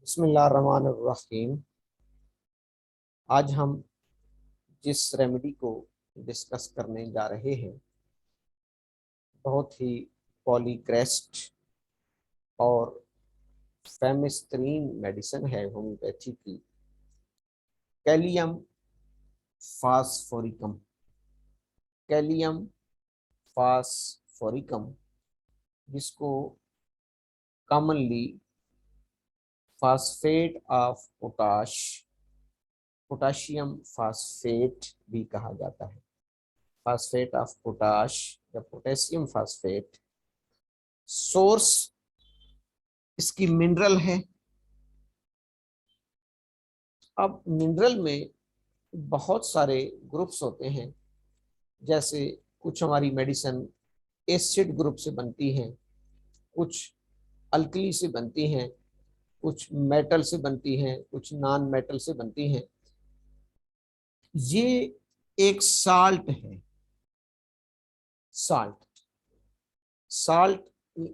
बिस्मिल्लाहिर्रहमानिर्रहीम। आज हम जिस रेमेडी को डिस्कस करने जा रहे हैं बहुत ही पॉलीक्रेस्ट और फेमस तरीन मेडिसिन है होम्योपैथी की, कैलियम फास्फोरिकम। कैलियम फास्फोरिकम, जिसको commonly phosphate of potash, potassium phosphate भी कहा जाता है। फास्फेट ऑफ पोटाश या पोटेशियम फास्फेट। सोर्स इसकी मिनरल है। अब मिनरल में बहुत सारे ग्रुप्स होते हैं, जैसे कुछ हमारी मेडिसिन एसिड ग्रुप से बनती हैं, कुछ अल्कली से बनती हैं, कुछ मेटल से बनती हैं, कुछ नॉन मेटल से बनती हैं। ये एक साल्ट है। साल्ट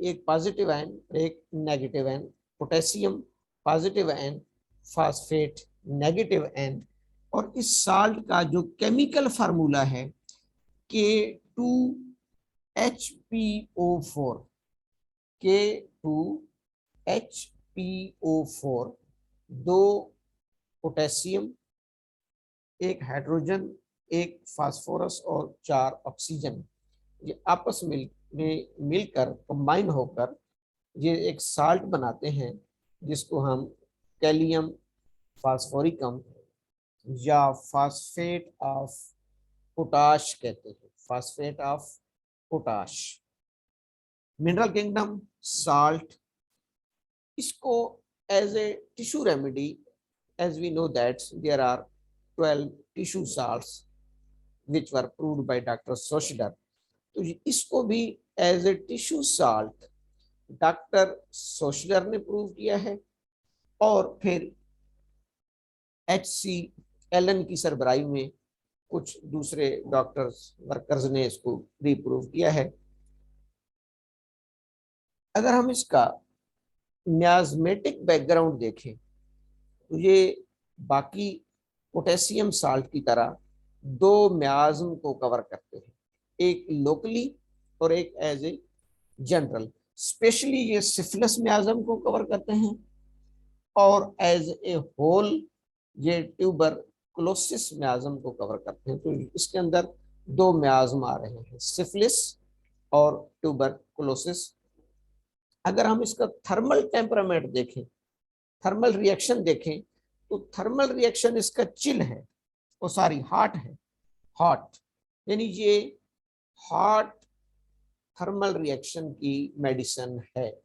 एक पॉजिटिव आयन और एक negative ion. Potassium positive ion, phosphate negative ion. और इस साल्ट का जो केमिकल फार्मूला है K2HPO4। K2HPO4, दो पोटेशियम, एक हाइड्रोजन, एक फास्फोरस और 4 ऑक्सीजन, ये आपस में मिलकर कंबाइन होकर ये एक साल्ट बनाते हैं, जिसको हम कैलियम फास्फोरिकम या फास्फेट ऑफ पोटाश कहते हैं। Phosphate of potash, mineral kingdom salt. इसको as a tissue remedy, as we know that there are 12 tissue salts which were proved by Dr. Soshder, तो इसको भी as a tissue salt doctor Schuessler ने prove किया है, और फिर HC Elon की सरबराही में कुछ दूसरे डॉक्टर्स वर्कर्स ने इसको रीप्रूव किया है। अगर हम इसका मियाज़मेटिक बैकग्राउंड देखें तो ये बाकी पोटेशियम साल्ट की तरह दो मियाज़्म को कवर करते हैं, एक लोकली और एक एज ए जनरल। स्पेशली ये सिफिलिस मियाज़्म को कवर करते हैं, और एज ए होल ये ट्यूबरकुलोसिस मियाज़्म को कवर करते हैं। तो इसके अंदर दो मियाज़्म आ रहे हैं, सिफिलिस और ट्यूबरकुलोसिस। अगर हम इसका थर्मल टेम्परामेंट देखें, थर्मल रिएक्शन देखें, तो थर्मल रिएक्शन इसका चिल है, वो सॉरी हॉट है। हॉट यानी ये हॉट थर्मल रिएक्शन की मेडिसिन है।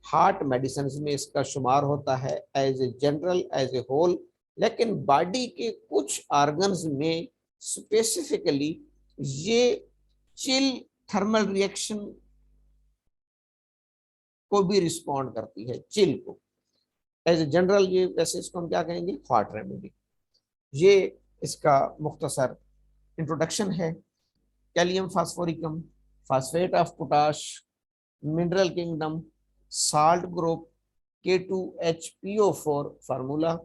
हार्ट मेडिसिन में इसका शुमार होता है as a general, as a whole. लेकिन बॉडी के कुछ ऑर्गन्स में स्पेसिफिकली ये चिल थर्मल रिएक्शन को भी रिस्पॉन्ड करती है, चिल को। एज ए जनरल ये वैसे इसको हम क्या कहेंगे, हॉट रेमेडी। ये इसका मुख्तसर इंट्रोडक्शन है। Kalium phosphoricum, phosphate of potash, mineral kingdom, salt group, K2HPO4 formula,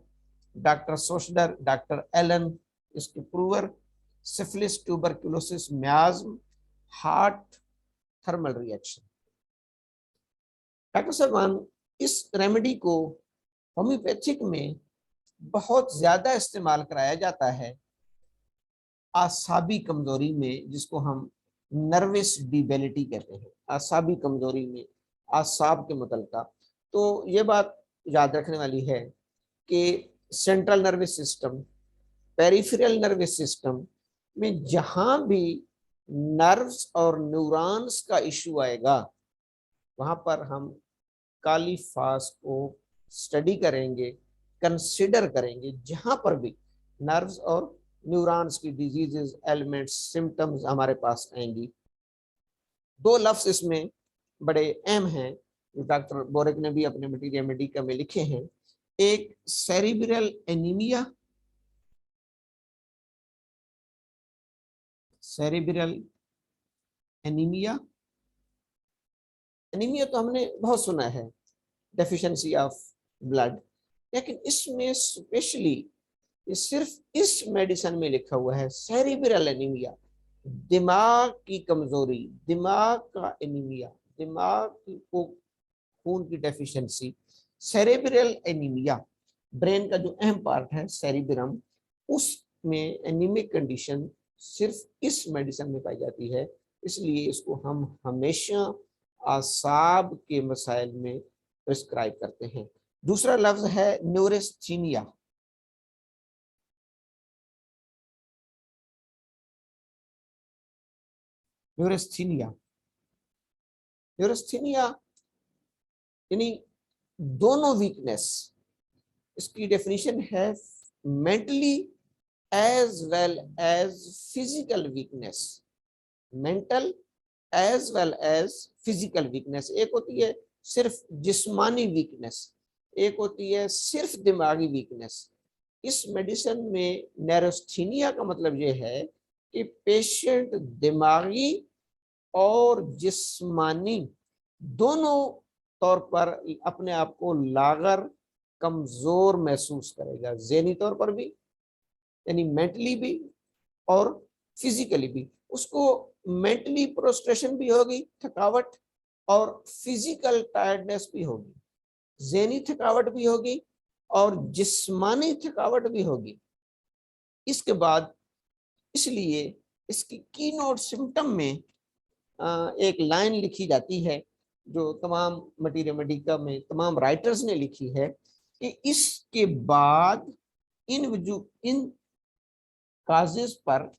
doctor Schuessler, doctor Allen इसके prover, syphilis tuberculosis miasm, heart thermal reaction. Doctor साहबान, इस रेमेडी को होम्योपैथिक में बहुत ज्यादा इस्तेमाल कराया जाता है आसाबी कमजोरी में, जिसको हम नर्वस डिबिलिटी कहते हैं। आसाबी कमजोरी में आसाब के मुतल्लिका। तो ये बात याद रखने वाली है कि central nervous system, peripheral nervous system में जहां भी नर्व्स और न्यूरॉन्स का इशू आएगा, वहां पर हम कालीफास को स्टडी करेंगे, कंसिडर करेंगे। जहां पर भी नर्व्स और न्यूरॉन्स की डिजीजेस, एलिमेंट्स, सिम्टम्स हमारे पास आएंगी। दो लफ्ज इसमें बड़े अहम हैं जो डॉक्टर बोरेक ने भी अपने मटीरियल मेडिका में लिखे हैं। एक cerebral anaemia, cerebral anaemia. Anaemia तो हमने बहुत सुना है, डेफिशिएंसी ऑफ ब्लड। लेकिन इसमें स्पेशली ये सिर्फ इस मेडिसिन में लिखा हुआ है सेरिब्रल एनीमिया, दिमाग की कमजोरी, दिमाग का एनीमिया, दिमाग को खून की डेफिशिएंसी, सेरेब्रल एनीमिया, ब्रेन का जो अहम पार्ट है सेरिब्रम, उसमें एनीमिक कंडीशन सिर्फ इस मेडिसिन में पाई जाती है। इसलिए इसको हम हमेशा आसाब के मसाइल में प्रिस्क्राइब करते हैं। दूसरा लफ्ज है न्यूरेस्थीनिया। न्यूरेस्थीनिया, न्यूरेस्थीनिया यानी दोनों वीकनेस। इसकी डेफिनेशन है mentally as well as physical weakness, mental as well as physical weakness. एक होती है सिर्फ जिस्मानी वीकनेस, एक होती है सिर्फ दिमागी वीकनेस। इस मेडिसिन में न्यूरोस्थीनिया का मतलब यह है कि पेशेंट दिमागी और जिस्मानी दोनों तौर पर अपने आप को लागर कमजोर महसूस करेगा, ज़हनी तौर पर भी यानी मेंटली भी और फिजिकली भी। उसको मेंटली प्रोस्ट्रेशन भी होगी, थकावट, और फिजिकल टायर्डनेस भी होगी, ज़हनी थकावट भी होगी और जिस्मानी थकावट भी होगी। इसके बाद इसलिए इसकी कीनोट सिम्टम में एक लाइन लिखी जाती है जो तमाम मटीरियल मेडिका में तमाम राइटर्स ने लिखी है कि इसके बाद इन काजेस पर,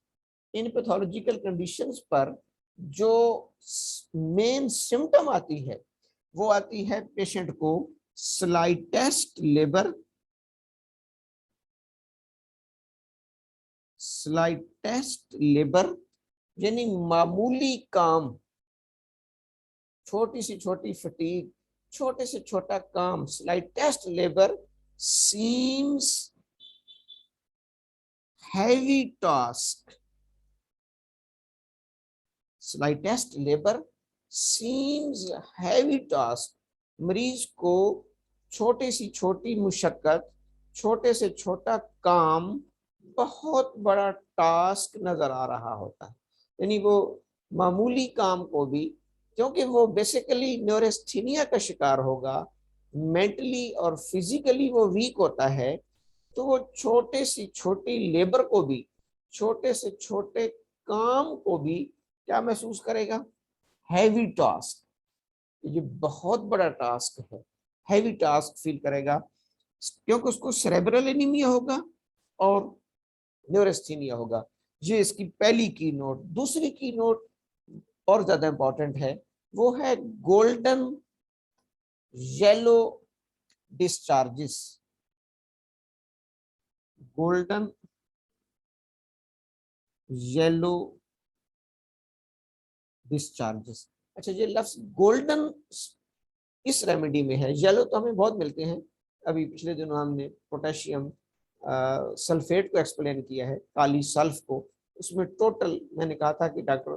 इन पैथोलॉजिकल कंडीशंस पर जो मेन सिम्टम आती है वो आती है पेशेंट को स्लाइटेस्ट लेबर, स्लाइटेस्ट लेबर यानी मामूली काम, छोटी सी छोटी फटीग, छोटे से छोटा काम, slightest labour, seems heavy task, slightest labour seems heavy task. मरीज को छोटी सी छोटी मुशक्कत, छोटे से छोटा काम बहुत बड़ा टास्क नजर आ रहा होता है। यानी वो मामूली काम को भी, क्योंकि वो बेसिकली न्यूरेस्थीनिया का शिकार होगा, मेंटली और फिजिकली वो वीक होता है, तो वो छोटे सी छोटी लेबर को भी, छोटे से छोटे काम को भी क्या महसूस करेगा? हैवी टास्क, ये बहुत बड़ा टास्क है, हैवी टास्क फील करेगा, क्योंकि उसको सेरेब्रल एनीमिया होगा और न्यूरेस्थीनिया होगा। ये इसकी पहली की नोट। दूसरी की नोट और ज्यादा इंपॉर्टेंट है, वो है golden yellow discharges, golden yellow discharges. अच्छा, ये लफ्ज गोल्डन इस रेमेडी में है, येलो तो हमें बहुत मिलते हैं। अभी पिछले दिनों हमने पोटेशियम सल्फेट को एक्सप्लेन किया है, काली सल्फ को। उसमें टोटल मैंने कहा था कि डॉक्टर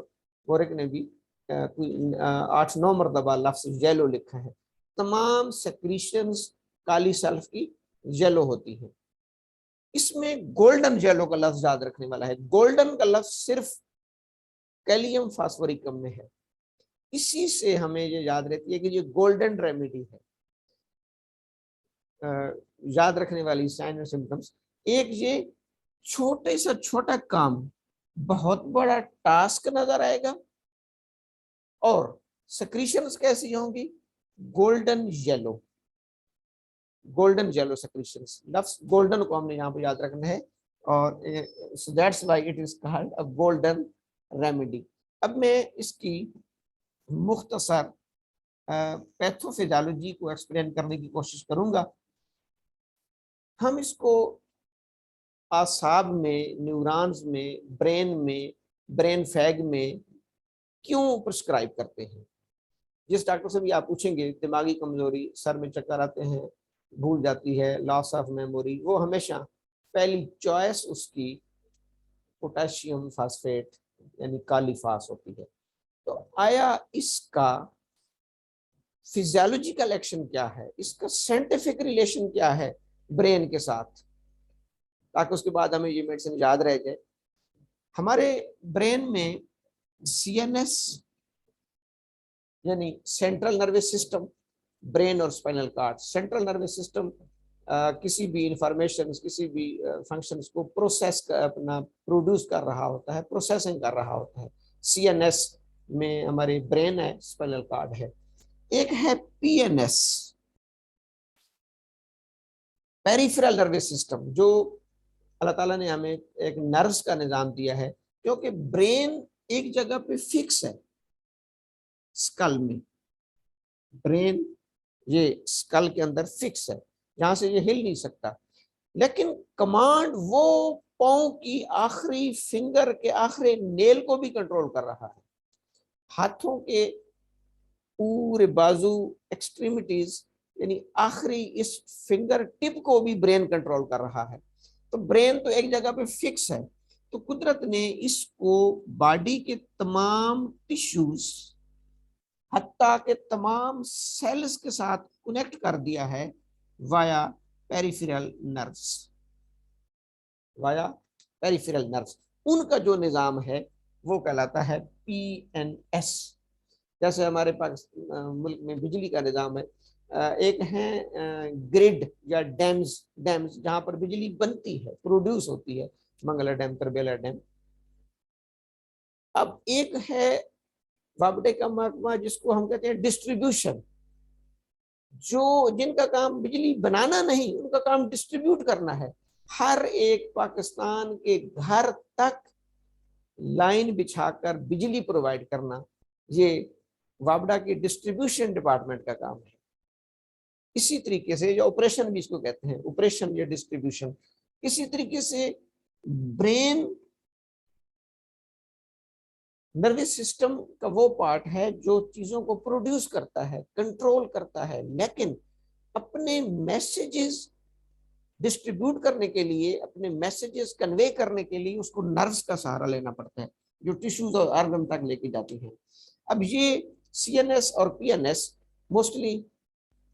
गोरख ने भी 8-9 मरतबा लफ्ज येलो लिखा है। तमाम सेक्रीशंस काली सल्फ की येलो होती है। इसमें गोल्डन येलो का लफ्ज याद रखने वाला है। गोल्डन का लफ्ज सिर्फ कैलियम फास्फोरिकम में है, इसी से हमें ये याद रहती है कि ये गोल्डन रेमेडी है। याद रखने वाली साइन और सिम्टम्स, एक ये छोटे से छोटा काम बहुत बड़ा टास्क नजर आएगा, और सेक्रीशंस कैसी होंगी? Golden yellow, golden yellow secretions. लफ्ज गोल्डन को हमने यहाँ पे याद रखना है, और that's why it is called a golden remedy. अब मैं इसकी मुख्तसर पैथोफिजियोलॉजी को एक्सप्लेन करने की कोशिश करूंगा। हम इसको आसाब में, न्यूरॉन्स में, ब्रेन फैग में क्यों प्रिस्क्राइब करते हैं? जिस डॉक्टर से भी आप पूछेंगे, दिमागी कमजोरी, सर में चक्कर आते हैं, भूल जाती है, लॉस ऑफ मेमोरी, वो हमेशा पहली चॉइस उसकी पोटेशियम फास्फेट यानी काली फास होती है। तो आया इसका फिजियोलॉजिकल एक्शन क्या है, इसका साइंटिफिक रिलेशन क्या है ब्रेन के साथ, ताकि उसके बाद हमें ये मेडिसिन याद रह जाए। हमारे ब्रेन में सीएनएस यानी सेंट्रल नर्वस सिस्टम, ब्रेन और spinal cord. Central nervous system किसी भी इंफॉर्मेशन, किसी भी फंक्शंस को प्रोसेस अपना प्रोड्यूस कर रहा होता है, प्रोसेसिंग कर रहा होता है। सीएनएस में हमारे ब्रेन है, स्पाइनल कार्ड है। एक है पीएनएस, पेरिफेरल नर्वस सिस्टम, जो अल्लाह ताला ने हमें एक नर्व्स का निजाम दिया है, क्योंकि ब्रेन एक जगह पे फिक्स है स्कल में। ब्रेन ये स्कल के अंदर फिक्स है, जहां से ये हिल नहीं सकता। लेकिन कमांड वो पांव की आखिरी फिंगर के आखिरी नेल को भी कंट्रोल कर रहा है, हाथों के पूरे बाजू एक्सट्रीमिटीज यानी आखिरी इस फिंगर टिप को भी ब्रेन कंट्रोल कर रहा है। तो ब्रेन तो एक जगह पे फिक्स है, तो कुदरत ने इसको बॉडी के तमाम टिश्यूज हत्ता के तमाम सेल्स के साथ कनेक्ट कर दिया है via peripheral nerves. Via peripheral nerves, उनका जो निजाम है वो कहलाता है पीएनएस। जैसे हमारे पास मुल्क में बिजली का निजाम है, एक है ग्रिड या डैम्स, डैम्स जहां पर बिजली बनती है, प्रोड्यूस होती है, मंगला डैम, तरबेला डैम। अब एक है वापडे का महकमा, जिसको हम कहते हैं डिस्ट्रीब्यूशन, जो जिनका काम बिजली बनाना नहीं, उनका काम डिस्ट्रीब्यूट करना है। हर एक पाकिस्तान के घर तक लाइन बिछाकर बिजली प्रोवाइड करना, ये वापडा की डिस्ट्रीब्यूशन डिपार्टमेंट का काम है। इसी तरीके से, जो ऑपरेशन भी इसको कहते हैं, ऑपरेशन या डिस्ट्रीब्यूशन, इसी तरीके से ब्रेन नर्वस सिस्टम का वो पार्ट है जो चीजों को प्रोड्यूस करता है, कंट्रोल करता है, लेकिन अपने मैसेजेस डिस्ट्रीब्यूट करने के लिए, अपने मैसेजेस कन्वे करने के लिए उसको नर्व्स का सहारा लेना पड़ता है, जो टिश्यूज और ऑर्गन तक लेके जाती हैं। अब ये सीएनएस और पीएनएस मोस्टली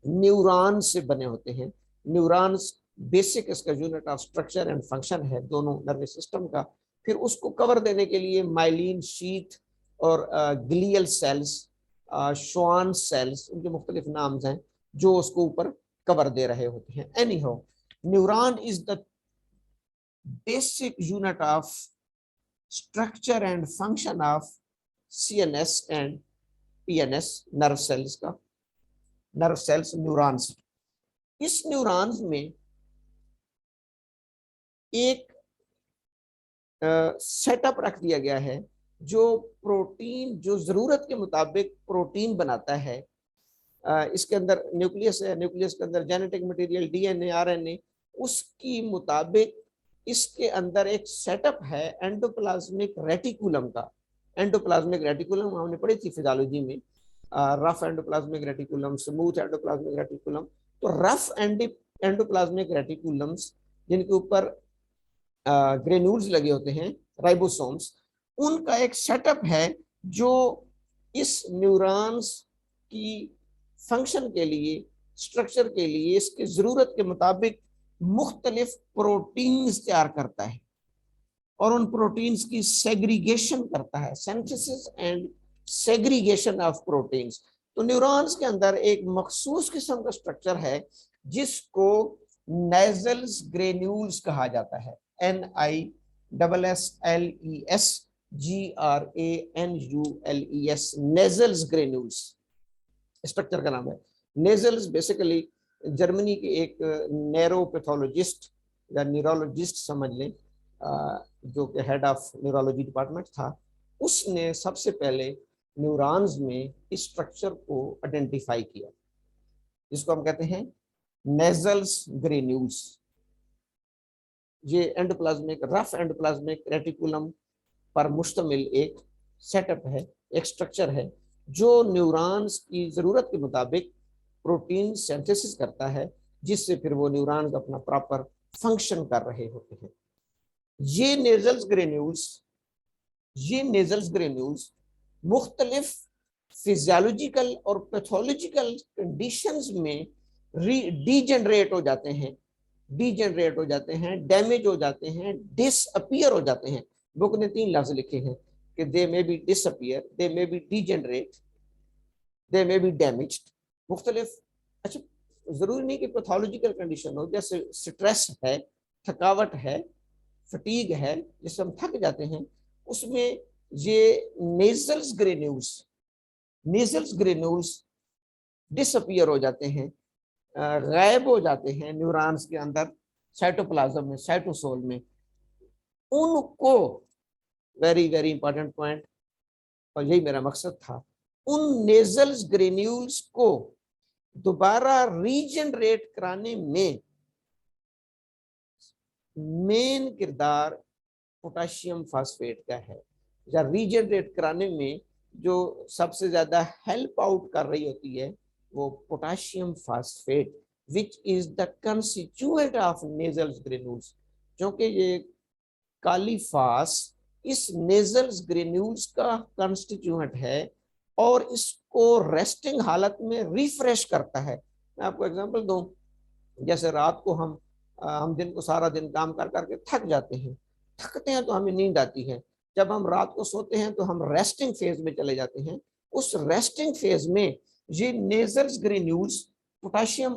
न्यूरॉन्स से बने होते हैं। न्यूरॉन्स बेसिक इसका unit of structure and function है दोनों नर्वस सिस्टम का। फिर उसको कवर देने के लिए माइलिन शीथ और ग्लियल सेल्स, श्वान सेल्स, उनके मुख्तलिफ नाम हैं, जो उसको ऊपर कवर दे रहे होते हैं। Any how, neuron is the basic unit of structure and function of CNS and PNS nerve cells का, नर्व सेल्स न्यूरॉन्स। इस न्यूरॉन्स में एक सेटअप रख दिया गया है, जो प्रोटीन, जो जरूरत के मुताबिक प्रोटीन बनाता है। इसके अंदर न्यूक्लियस है, न्यूक्लियस के अंदर जेनेटिक मटेरियल, डीएनए, आरएनए, उसकी मुताबिक इसके अंदर एक सेटअप है एंडोप्लाज्मिक रेटिकुलम का। एंडोप्लाज्मिक रेटिकुलम हमने पढ़ी थी फिजियोलॉजी में, rough endoplasmic reticulum, smooth endoplasmic reticulum. तो रफ एंडोप्लाज्मिक रेटिकुलम्स, जिनके ऊपर ग्रेन्यूल्स लगे होते हैं, राइबोसोम्स, उनका एक सेटअप है जो इस न्यूरॉन्स की फंक्शन के लिए, स्ट्रक्चर के लिए, इसकी जरूरत के मुताबिक मुख्तलिफ प्रोटीन्स तैयार करता है और उन प्रोटीन्स की सेग्रीगेशन करता है, synthesis and segregation of proteins. तो न्यूरॉन्स के अंदर एक मखसूस किस्म का स्ट्रक्चर है जिसको नेजल्स ग्रेन्यूल्स कहा जाता है। NISSSGRANULES, नेजल्स ग्रेन्यूल्स स्ट्रक्चर का नाम है। नेजल्स बेसिकली जर्मनी के एक नैरोपैथोलॉजिस्ट या न्यूरोलॉजिस्ट समझ लें, जो कि हेड ऑफ न्यूरोलॉजी डिपार्टमेंट था, उसने सबसे पहले न्यूरॉन्स में इस स्ट्रक्चर को आइडेंटिफाई किया, जिसको हम कहते हैं नेजल्स ग्रेन्यूल्स। ये एंडोप्लाज्मिक, रफ एंडोप्लाज्मिक रेटिकुलम पर मुश्तमिल एक सेटअप है, एक स्ट्रक्चर है, जो न्यूरॉन्स की जरूरत के मुताबिक प्रोटीन सिंथेसिस करता है, जिससे फिर वो न्यूरॉन्स अपना प्रॉपर फंक्शन कर रहे होते हैं। ये नेजल्स ग्रेन्यूल्स मुख्तलिफ फिजियोलॉजिकल और पैथोलॉजिकल कंडीशंस में डीजेनरेट हो जाते हैं, डीजेनरेट हो जाते हैं, डैमेज हो जाते हैं, डिसअपियर हो जाते हैं। बुक ने 3 लफ्ज लिखे हैं कि they may be disappear, they may be degenerate, they may be damaged. मुख्तलिफ, अच्छा जरूरी नहीं कि पैथोलॉजिकल कंडीशन हो, जैसे स्ट्रेस है, थकावट है, फटीग है, जिससे हम थक जाते हैं, उसमें ये nasals granules nasals granules disappear हो जाते हैं, गायब हो जाते हैं न्यूरॉन्स के अंदर, साइटोप्लाज्म में, साइटोसोल में। उनको, वेरी वेरी इंपॉर्टेंट पॉइंट, और यही मेरा मकसद था, उन नेजल्स ग्रेन्यूल्स को दोबारा रीजनरेट कराने में मेन किरदार पोटाशियम फास्फेट का है, या रीजनरेट कराने में जो सबसे ज्यादा हेल्प आउट कर रही होती है वो potassium phosphate, which is the constituent of nasals granules. क्योंकि ये काली फास इस नेजल्स ग्रेन्यूल्स का कंस्टिट्यूएंट है और इसको रेस्टिंग हालत में रिफ्रेश करता है। मैं आपको एग्जांपल दूं, जैसे रात को हम दिन को सारा दिन काम कर करके थक जाते हैं, थकते हैं तो हमें नींद आती है। जब हम रात को सोते हैं तो हम रेस्टिंग फेज में चले जाते हैं। उस रेस्टिंग फेज में ये नेजल्स ग्रेन्यूल्स पोटाशियम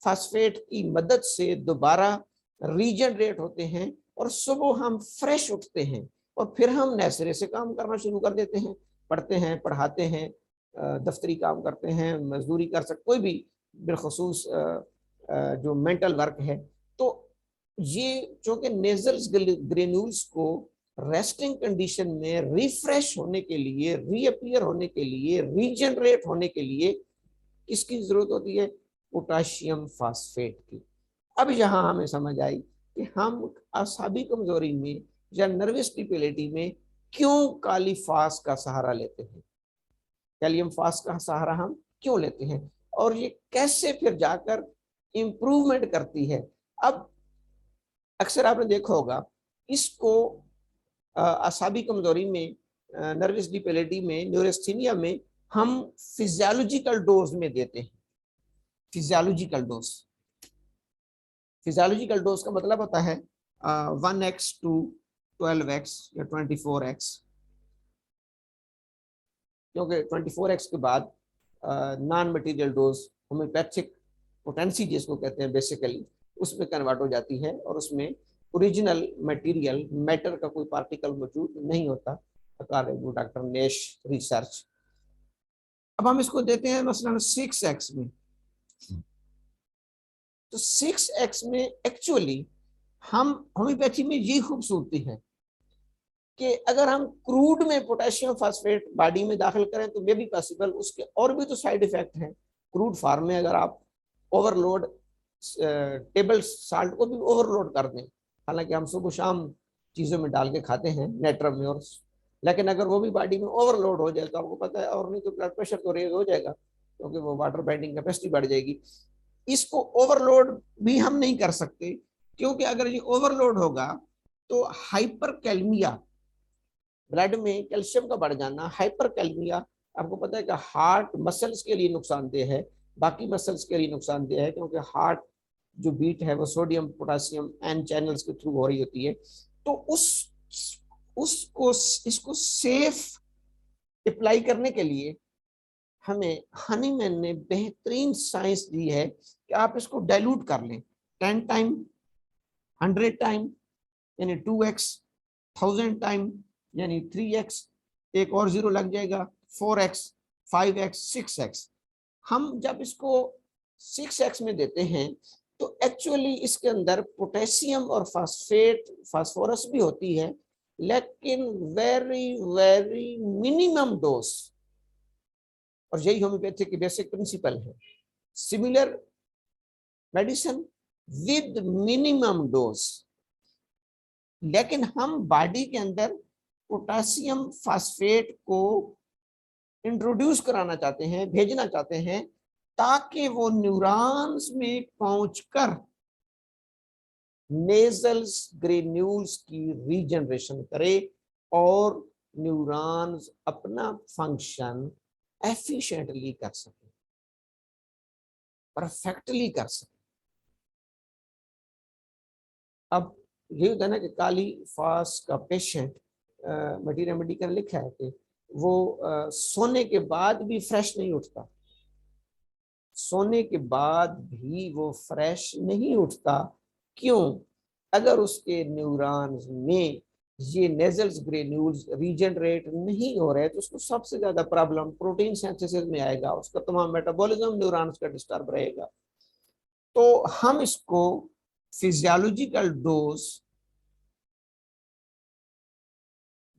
फास्फेट की मदद से दोबारा रीजनरेट होते हैं और सुबह हम फ्रेश उठते हैं और फिर हम नए सिरे से काम करना शुरू कर देते हैं, पढ़ते हैं, पढ़ाते हैं, दफ्तरी काम करते हैं, मजदूरी कर सकते, कोई भी बिलखसूस जो मेंटल वर्क है। तो ये चूंकि नेजल्स ग्रेन्यूल्स को रेस्टिंग कंडीशन में रिफ्रेश होने के लिए, रीअपियर होने के लिए, रीजनरेट होने के लिए किसकी जरूरत होती है? पोटाशियम फास्फेट की। अब यहां हमें समझ आई कि हम असाबी कमजोरी में या नर्वस स्टिबिलिटी में क्यों काली फास का सहारा लेते हैं, कैलियम फास का सहारा हम क्यों लेते हैं, और ये कैसे फिर जाकर इंप्रूवमेंट करती है। अब अक्सर आपने देखा होगा इसको असाबी कमजोरी में, नर्वस डिपेलिटी में, न्यूरोस्थीनिया में हम फिजियोलॉजिकल डोज में देते हैं। फिजियोलॉजिकल डोज, फिजियोलॉजिकल डोज का मतलब होता है 1x to 12x या 24x, क्योंकि 24x के बाद non material dose homeopathic potency जिसको कहते हैं बेसिकली, उसमें कन्वर्ट हो जाती है और उसमें ओरिजिनल मटेरियल मैटर का कोई पार्टिकल मौजूद नहीं होता, अकॉर्डिंग टू डॉक्टर नेश रिसर्च। अब हम इसको देते हैं मसलन 6x में, तो 6x में एक्चुअली हम होम्योपैथी में ये खूबसूरती है कि अगर हम क्रूड में पोटेशियम फास्फेट बॉडी में दाखिल करें तो मे भी पॉसिबल, उसके और भी तो साइड इफेक्ट हैं। क्रूड फार्म में अगर आप ओवरलोड टेबल साल्ट को भी ओवरलोड कर दें, हालांकि हम सुबह शाम चीज़ों में डाल के खाते हैं नेट्रम में, और लेकिन अगर वो भी बॉडी में ओवरलोड हो जाए तो आपको पता है, और नहीं तो ब्लड प्रेशर तो रेज हो जाएगा क्योंकि वो वाटर बाइंडिंग कैपेसिटी बढ़ जाएगी। इसको ओवरलोड भी हम नहीं कर सकते, क्योंकि अगर ये ओवरलोड होगा तो हाइपरकैलमिया, ब्लड में कैल्शियम का बढ़ जाना, हाइपरकैलमिया, आपको पता है कि हार्ट मसल्स के लिए नुकसानदेह है, बाकी मसल्स के लिए नुकसानदेह है, क्योंकि हार्ट जो बीट है वो सोडियम पोटेशियम एन चैनल्स के थ्रू हो रही होती है। तो उसको इसको सेफ अप्लाई करने के लिए हमें हनीमैन ने बेहतरीन साइंस दी है कि आप इसको डाइल्यूट कर लें 10 टाइम, 100 टाइम यानी 2x, 1000 टाइम यानी 3x, एक और जीरो लग जाएगा 4x, 5x, 6x। हम जब इसको 6x में देते हैं तो एक्चुअली इसके अंदर पोटेशियम और फास्फेट, फास्फोरस भी होती है, लेकिन वेरी वेरी मिनिमम डोज, और यही होम्योपैथी की बेसिक प्रिंसिपल है, similar medicine with minimum dose. लेकिन हम बॉडी के अंदर पोटेशियम फास्फेट को इंट्रोड्यूस कराना चाहते हैं, भेजना चाहते हैं, ताकि वो न्यूरॉन्स में पहुंचकर नेजल्स ग्रेन्यूल्स की रीजनरेशन करे और न्यूरॉन्स अपना फंक्शन एफिशिएंटली कर सके, परफेक्टली कर सके। अब ये होता है ना कि काली फास का पेशेंट, मटीरियल मेडिकल लिखा है कि वो सोने के बाद भी फ्रेश नहीं उठता, सोने के बाद भी वो फ्रेश नहीं उठता। क्यों? अगर उसके न्यूरॉन्स में ये नेजल्स ग्रेन्यूल्स रीजनरेट नहीं हो रहे तो उसको सबसे ज्यादा प्रॉब्लम प्रोटीन सिंथेसिस में आएगा, उसका तमाम मेटाबॉलिज्म न्यूरॉन्स का डिस्टर्ब रहेगा। तो हम इसको physiological dose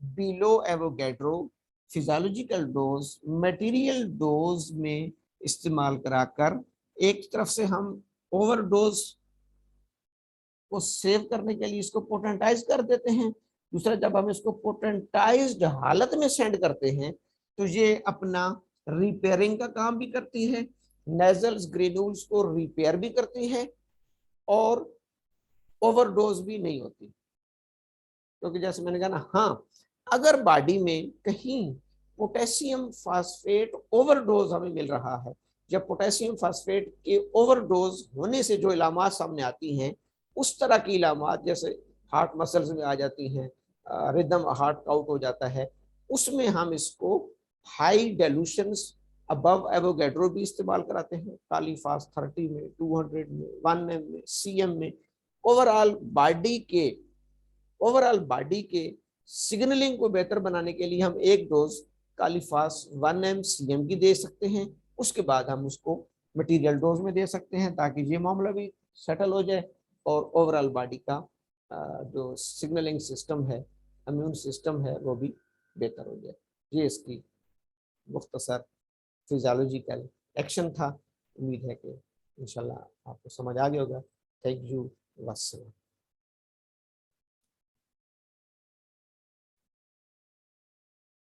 below Avogadro, physiological dose, material dose में इस्तेमाल कराकर एक तरफ से हम ओवरडोज को सेव करने के लिए इसको पोटेंटाइज कर देते हैं, दूसरा जब हम इसको पोटेंटाइज्ड हालत में सेंड करते हैं तो ये अपना रिपेयरिंग का काम भी करती है, नेजल्स ग्रेन्यूल्स को रिपेयर भी करती है और ओवरडोज भी नहीं होती। क्योंकि जैसे मैंने कहा ना, हाँ अगर बॉडी में कहीं पोटेशियम फास्फेट ओवरडोज हमें मिल रहा है, जब पोटेशियम फास्फेट के ओवरडोज होने से जो इलामात सामने आती हैं, उस तरह की इलामात जैसे हार्ट मसल्स में आ जाती हैं, रिदम हार्ट आउट हो जाता है, उसमें हम इसको हाई डेल्यूशंस अबव एवोगैड्रो भी इस्तेमाल कराते हैं, काली फास्ट 30 में, 200 में, 1 एम में, CM में। ओवरऑल बॉडी के सिग्नलिंग को बेहतर बनाने के लिए हम एक डोज कालीफास 1 MCM की दे सकते हैं, उसके बाद हम उसको मटेरियल डोज में दे सकते हैं ताकि ये मामला भी सेटल हो जाए और ओवरऑल बॉडी का जो सिग्नलिंग सिस्टम है, इम्यून सिस्टम है, वो भी बेहतर हो जाए। ये इसकी मुख्तसर फिजियोलॉजिकल एक्शन था। उम्मीद है कि इंशाल्लाह आपको समझ आ गया होगा। Thank you. वस्सलाम।